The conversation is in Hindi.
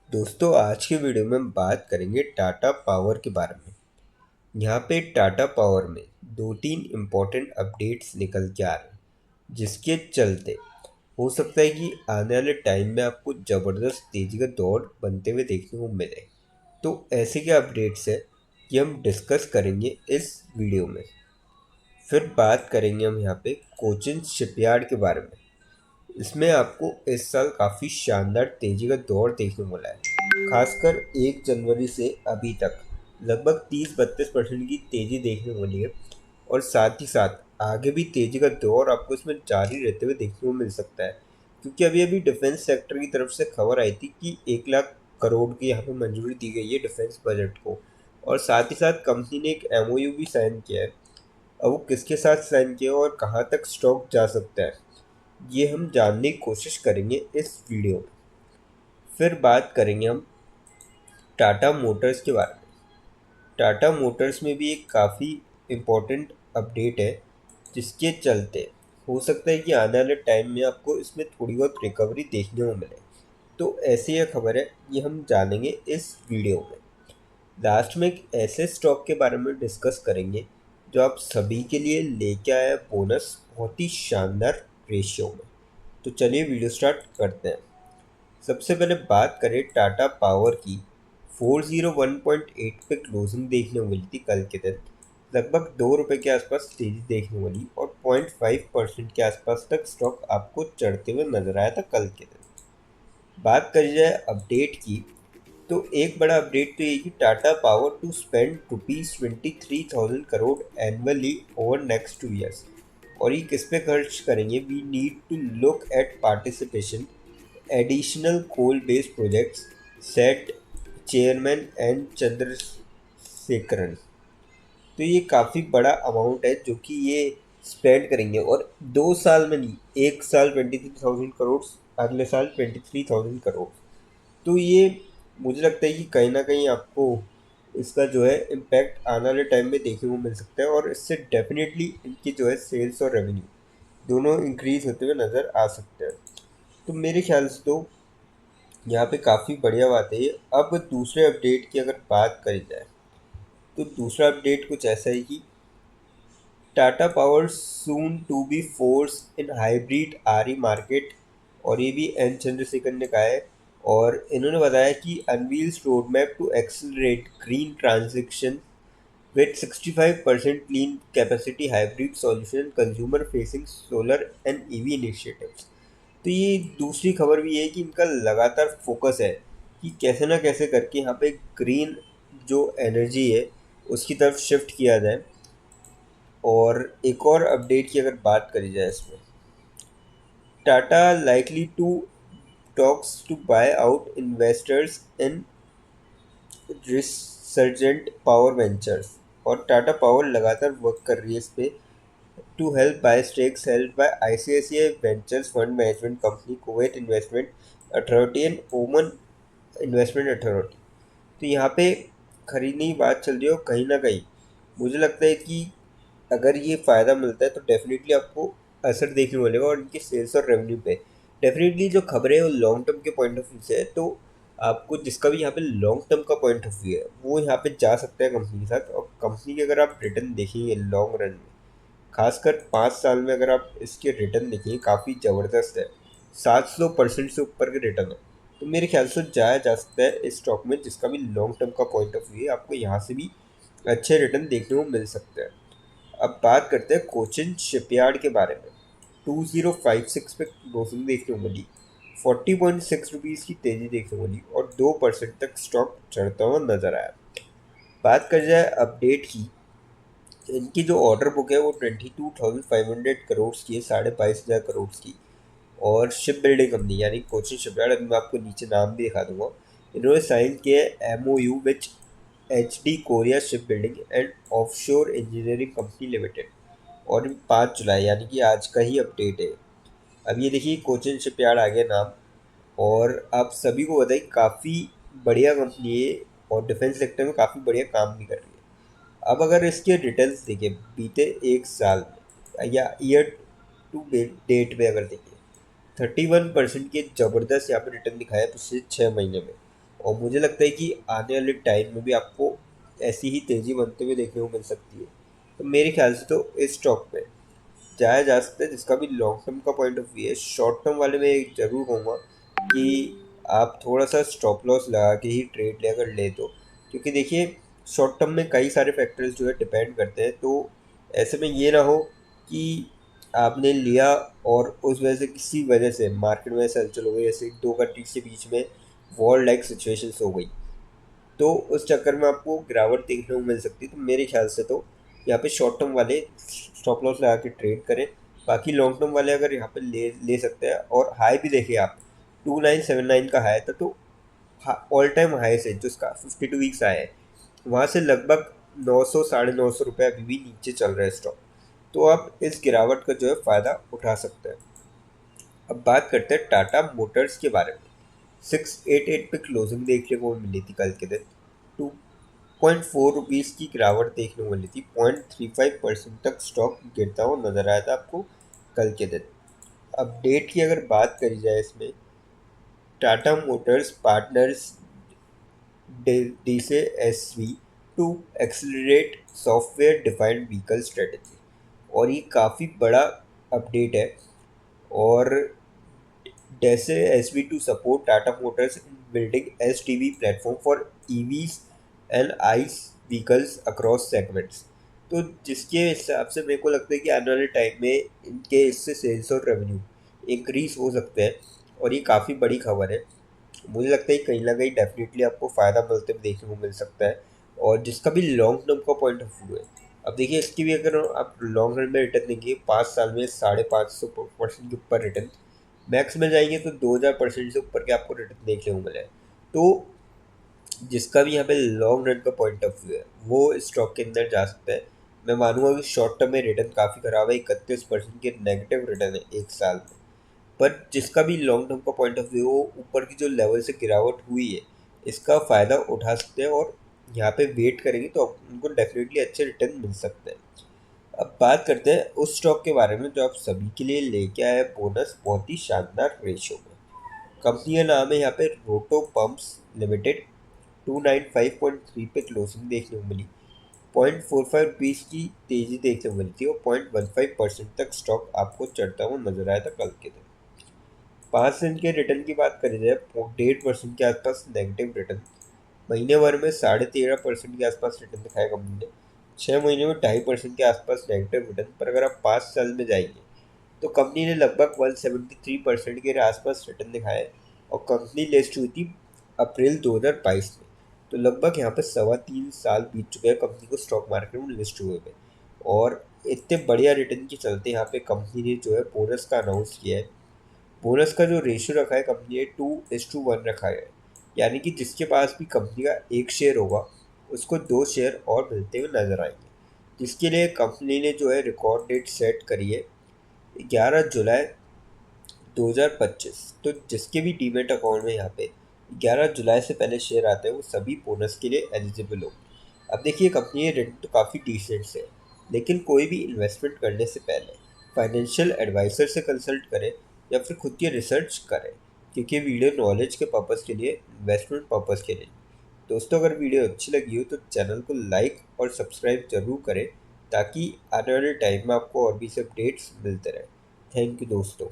दोस्तों आज के वीडियो में हम बात करेंगे टाटा पावर के बारे में। यहाँ पे टाटा पावर में दो तीन इम्पोर्टेंट अपडेट्स निकल के आ रहे हैं जिसके चलते हो सकता है कि आने वाले टाइम में आपको ज़बरदस्त तेज़ी का दौर बनते हुए देखने को मिले। तो ऐसे क्या अपडेट्स है कि हम डिस्कस करेंगे इस वीडियो में। फिर बात करेंगे हम यहाँ पे कोचिन शिपयार्ड के बारे में। इसमें आपको इस साल काफ़ी शानदार तेज़ी का दौर देखने को मिला है। खासकर 1 जनवरी से अभी तक लगभग 30-32% की तेज़ी देखने को मिली है। और साथ ही साथ आगे भी तेज़ी का दौर आपको इसमें जारी रहते हुए देखने को मिल सकता है, क्योंकि अभी अभी डिफेंस सेक्टर की तरफ से खबर आई थी कि 1 लाख करोड़ की यहाँ पे मंजूरी दी गई है डिफेंस बजट को। और साथ ही साथ कंपनी ने एक एमओयू भी साइन किया है। अब वो किसके साथ साइन किया है और कहाँ तक स्टॉक जा सकता है, ये हम जानने की कोशिश करेंगे इस वीडियो में। फिर बात करेंगे हम टाटा मोटर्स के बारे में। टाटा मोटर्स में भी एक काफ़ी इम्पोर्टेंट अपडेट है जिसके चलते हो सकता है कि आने वाले टाइम में आपको इसमें थोड़ी बहुत रिकवरी देखने को मिले। तो ऐसी यह खबर है, ये हम जानेंगे इस वीडियो में। लास्ट में एक ऐसे स्टॉक के बारे में डिस्कस करेंगे जो आप सभी के लिए लेके आया बोनस बहुत ही शानदार रेशियो में। तो चलिए वीडियो स्टार्ट करते हैं। सबसे पहले बात करें टाटा पावर की। 401.8 पे क्लोजिंग देखने को मिली थी कल के दिन। लगभग ₹2 के आसपास तेजी देखने को मिली और 0.5% के आसपास तक स्टॉक आपको चढ़ते हुए नजर आया था कल के दिन। बात करी जाए अपडेट की, तो एक बड़ा अपडेट तो ये कि Tata power to spend ₹23,000 crore annually over next 2 years. और ये किस पे खर्च करेंगे? We need to look at participation additional coal based projects, set chairman and Chandrasekaran. तो ये काफ़ी बड़ा अमाउंट है जो कि ये स्पेंड करेंगे, और 2 साल में नहीं, एक साल 23,000 करोड़, अगले साल 23,000 करोड़। तो ये मुझे लगता है कि कहीं ना कहीं आपको इसका जो है इम्पैक्ट आने वाले टाइम में देखने को मिल सकता है, और इससे डेफिनेटली इनकी जो है सेल्स और रेवेन्यू दोनों इंक्रीज होते हुए नज़र आ सकते हैं। तो मेरे ख्याल से तो यहाँ पे काफ़ी बढ़िया बात है ये। अब दूसरे अपडेट की अगर बात करी जाए, तो दूसरा अपडेट कुछ ऐसा है कि Tata power soon to be force in hybrid RE market. और ये भी एन चंद्रशेखर ने कहा है। और इन्होंने बताया कि unveils road map to accelerate green transition with 65% clean capacity hybrid solution consumer facing solar and EV initiatives। तो ये दूसरी खबर भी है कि इनका लगातार फोकस है कि कैसे ना कैसे करके यहाँ पे ग्रीन जो एनर्जी है उसकी तरफ शिफ्ट किया जाए। और एक और अपडेट की अगर बात करी जाए इसमें, Tata likely to talks to buy out investors in resurgent power ventures. और टाटा पावर लगातार वर्क कर रही है इस पे to help buy stakes held by ICICI Ventures Fund Management Company, Kuwait Investment Authority and Oman Investment Authority। तो यहाँ पे खरीदने की बात चल रही है, और कहीं ना कहीं मुझे लगता है कि अगर ये फ़ायदा मिलता है तो डेफिनेटली आपको असर देखने को मिलेगा, और इनकी सेल्स और रेवेन्यू पे। डेफिनेटली जो खबरें हैं वो लॉन्ग टर्म के पॉइंट ऑफ व्यू से है, तो आपको जिसका भी यहाँ पे लॉन्ग टर्म का पॉइंट ऑफ व्यू है वो यहाँ पे जा सकता है कंपनी के साथ। और कंपनी के अगर आप रिटर्न देखेंगे लॉन्ग रन में, खासकर 5 साल में अगर आप इसके रिटर्न देखें, काफ़ी ज़बरदस्त है। 700% से ऊपर के रिटर्न है। तो मेरे ख्याल से जाया जा सकता है इस स्टॉक में, जिसका भी लॉन्ग टर्म का पॉइंट ऑफ व्यू है, आपको यहाँ से भी अच्छे रिटर्न देखने को मिल सकते हैं। अब बात करते हैं कोचिन शिपयार्ड के बारे में। 2056 पे क्लोजिंग देखने को मिली, 40.6 रुपीज़ की तेज़ी देखने को मिली और 2% तक स्टॉक चढ़ता हुआ नजर आया। बात कर जाए अपडेट की, इनकी जो ऑर्डर बुक है वो 22,500 करोड़ की है, 22,500 करोड़ की। और शिप बिल्डिंग कंपनी यानी कोचिन शिपयार्ड, अभी मैं आपको नीचे नाम भी दिखा दूंगा। इन्होंने साइन किया है MOU which HD Korea ship building and offshore engineering company limited. और 5 जुलाई यानी कि आज का ही अपडेट है। अब ये देखिए कोचिन शिपयार्ड आ गया नाम। और आप सभी को बताइए काफ़ी बढ़िया कंपनी है, और डिफेंस सेक्टर में काफ़ी बढ़िया काम भी कर रही है। अब अगर इसके डिटेल्स देखें बीते एक साल में या ईयर टू डेट में अगर देखें, 31% के ज़बरदस्त यहाँ पे रिटर्न दिखाया पिछले 6 महीने में। और मुझे लगता है कि आने वाले टाइम में भी आपको ऐसी ही तेज़ी बनते हुए देखने को मिल सकती है। तो मेरे ख्याल से तो इस स्टॉक पे जाया जा सकता है, जिसका भी लॉन्ग टर्म का पॉइंट ऑफ व्यू है। शॉर्ट टर्म वाले में एक ज़रूर कहूँगा कि आप थोड़ा सा स्टॉप लॉस लगा के ही ट्रेड ले अगर ले तो, क्योंकि देखिए शॉर्ट टर्म में कई सारे फैक्टर्स जो है डिपेंड करते हैं। तो ऐसे में ये ना हो कि आपने लिया और उस वजह से किसी वजह से मार्केट में ऐसा हलचल हो गई, जैसे दो कंट्रीज के बीच में वॉर लाइक सिचुएशंस हो गई, तो उस चक्कर में आपको गिरावट देखने को मिल सकती है। तो मेरे ख्याल से तो यहाँ पे शॉर्ट टर्म वाले स्टॉप लॉस लगा के ट्रेड करें। बाकी लॉन्ग टर्म वाले अगर यहाँ पे ले ले सकते हैं, और हाई भी देखिए आप 2979 का हाई था, तो ऑल टाइम हाई से जो उसका 52 वीक्स हाई है, वहाँ से लगभग 900 950 रुपये अभी भी नीचे चल रहा है स्टॉक। तो आप इस गिरावट का जो है फ़ायदा उठा सकते हैं। अब बात करते हैं टाटा मोटर्स के बारे में। 688 पे क्लोजिंग देखने को मिली थी कल के दिन। 2.4 रुपीज़ की गिरावट देखने को मिली थी। 0.35% तक स्टॉक गिरता हुआ नजर आया था आपको कल के दिन। अपडेट की अगर बात करी जाए इसमें, टाटा मोटर्स पार्टनर्स डी से S V to accelerate software defined vehicle strategy, और ये काफ़ी बड़ा अपडेट है। और जैसे S V to support Tata Motors in building S T V platform for E Vs and ICE vehicles across segments. तो जिसके हिसाब से मेरे को लगता है कि आने वाले टाइम में इनके इससे सेल्स और रेवेन्यू इंक्रीज हो सकते हैं, और ये काफ़ी बड़ी खबर है। मुझे लगता है कहीं ना कहीं डेफिनेटली आपको फ़ायदा मिलते हुए देखने को मिल सकता है, और जिसका भी लॉन्ग टर्म का पॉइंट ऑफ व्यू है। अब देखिए इसकी भी अगर आप लॉन्ग रन में रिटर्न देंगे 5 साल में 550% के ऊपर रिटर्न, मैक्स में जाएंगे तो 2000% से ऊपर के आपको रिटर्न देखने को मिले। तो जिसका भी यहाँ पे लॉन्ग रन का पॉइंट ऑफ व्यू है वो स्टॉक के अंदर जा सकता है। मैं मानूंगा कि शॉर्ट टर्म में रिटर्न काफ़ी खराब है, 31% के नेगेटिव रिटर्न है एक साल में। पर जिसका भी लॉन्ग टर्म का पॉइंट ऑफ व्यू, ऊपर की जो लेवल से गिरावट हुई है इसका फ़ायदा उठा सकते हैं, और यहाँ पे वेट करेंगे तो उनको डेफिनेटली अच्छे रिटर्न मिल सकते हैं। अब बात करते हैं उस स्टॉक के बारे में जो आप सभी के लिए लेके आया है बोनस बहुत ही शानदार रेशो में। कंपनी का नाम है यहाँ पे रोटो पंप्स लिमिटेड। 295.3 पे क्लोजिंग देखने को मिली। 0.45 रुपीज़ की तेज़ी देखने को मिली थी, और 0.15% तक स्टॉक आपको चढ़ता हुआ नजर आया था कल के दिन। 5 दिन के रिटर्न की बात करी जाए, 1.5% के आसपास नेगेटिव रिटर्न। महीने भर में 13.5% के आसपास रिटर्न दिखाया कंपनी ने। 6 महीने में 2.5% के आसपास नेगेटिव रिटर्न। पर अगर आप 5 साल में जाएंगे तो कंपनी ने लगभग 173% के आसपास रिटर्न दिखाया है, और कंपनी लिस्ट हुई थी अप्रैल 2022 में। तो लगभग यहाँ पे 3.25 साल बीत चुके हैं कंपनी को स्टॉक मार्केट में लिस्ट हुए हुए। और इतने बढ़िया रिटर्न के चलते यहाँ पे कंपनी ने जो है बोनस का अनाउंस किया है। बोनस का जो रेशियो रखा है कंपनी ने 2:1 रखा है, यानी कि जिसके पास भी कंपनी का एक शेयर होगा उसको 2 शेयर और मिलते हुए नजर आएंगे। जिसके लिए कंपनी ने जो है रिकॉर्ड डेट सेट करी है 11 जुलाई 2025। तो जिसके भी डीमेट अकाउंट में यहाँ पे 11 जुलाई से पहले शेयर आते हैं वो सभी बोनस के लिए एलिजिबल होंगे। अब देखिए कंपनी के रेट तो काफ़ी डिसेंट है, लेकिन कोई भी इन्वेस्टमेंट करने से पहले फाइनेंशियल एडवाइज़र से कंसल्ट करें या फिर खुद की रिसर्च करें, क्योंकि वीडियो नॉलेज के पर्पज़ के लिए, इन्वेस्टमेंट पर्पज़ के लिए। दोस्तों अगर वीडियो अच्छी लगी हो तो चैनल को लाइक और सब्सक्राइब जरूर करें, ताकि आने वाले टाइम में आपको और भी से अपडेट्स मिलते रहें। थैंक यू दोस्तों।